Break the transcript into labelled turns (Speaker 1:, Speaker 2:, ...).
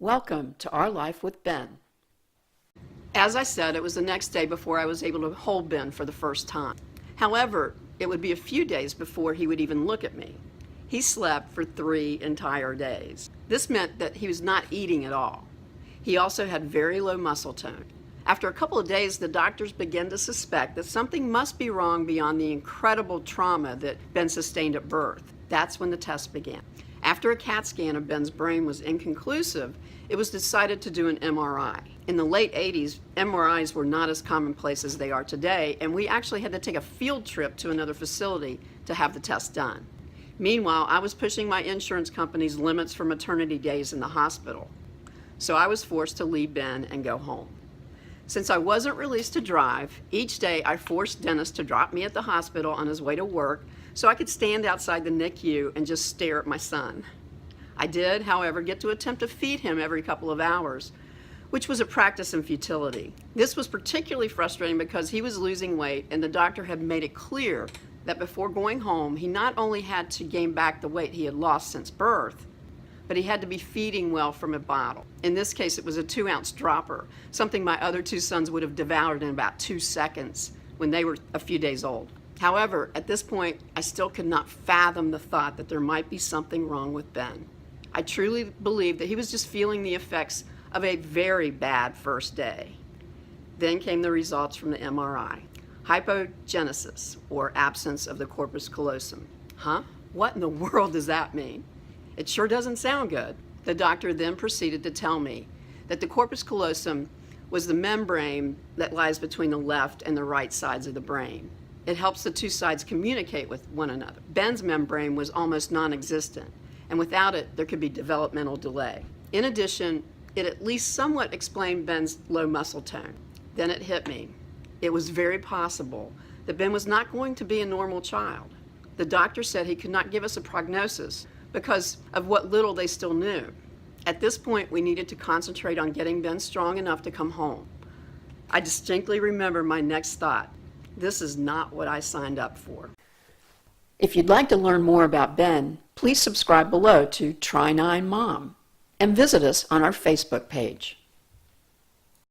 Speaker 1: Welcome to Our Life with Ben. As I said, it was the next day before I was able to hold Ben for the first time. However, it would be a few days before he would even look at me. He slept for 3 entire days. This meant that he was not eating at all. He also had very low muscle tone. After a couple of days, the doctors began to suspect that something must be wrong beyond the incredible trauma that Ben sustained at birth. That's when the test began. After a CAT scan of Ben's brain was inconclusive, it was decided to do an MRI. In the late 80s, MRIs were not as commonplace as they are today, and we actually had to take a field trip to another facility to have the test done. Meanwhile, I was pushing my insurance company's limits for maternity days in the hospital. So I was forced to leave Ben and go home. Since I wasn't released to drive, each day I forced Dennis to drop me at the hospital on his way to work so I could stand outside the NICU and just stare at my son. I did, however, get to attempt to feed him every couple of hours, which was a practice in futility. This was particularly frustrating because he was losing weight and the doctor had made it clear that before going home, he not only had to gain back the weight he had lost since birth, but he had to be feeding well from a bottle. In this case, it was a 2-ounce dropper, something my other 2 sons would have devoured in about 2 seconds when they were a few days old. However, at this point, I still could not fathom the thought that there might be something wrong with Ben. I truly believed that he was just feeling the effects of a very bad first day. Then came the results from the MRI. Hypogenesis, or absence of the corpus callosum. Huh? What in the world does that mean? It sure doesn't sound good. The doctor then proceeded to tell me that the corpus callosum was the membrane that lies between the left and the right sides of the brain. It helps the 2 sides communicate with one another. Ben's membrane was almost non-existent, and without it, there could be developmental delay. In addition, it at least somewhat explained Ben's low muscle tone. Then it hit me. It was very possible that Ben was not going to be a normal child. The doctor said he could not give us a prognosis because of what little they still knew. At this point, we needed to concentrate on getting Ben strong enough to come home. I distinctly remember my next thought. This is not what I signed up for. If you'd like to learn more about Ben, please subscribe below to Try9 Mom and visit us on our Facebook page.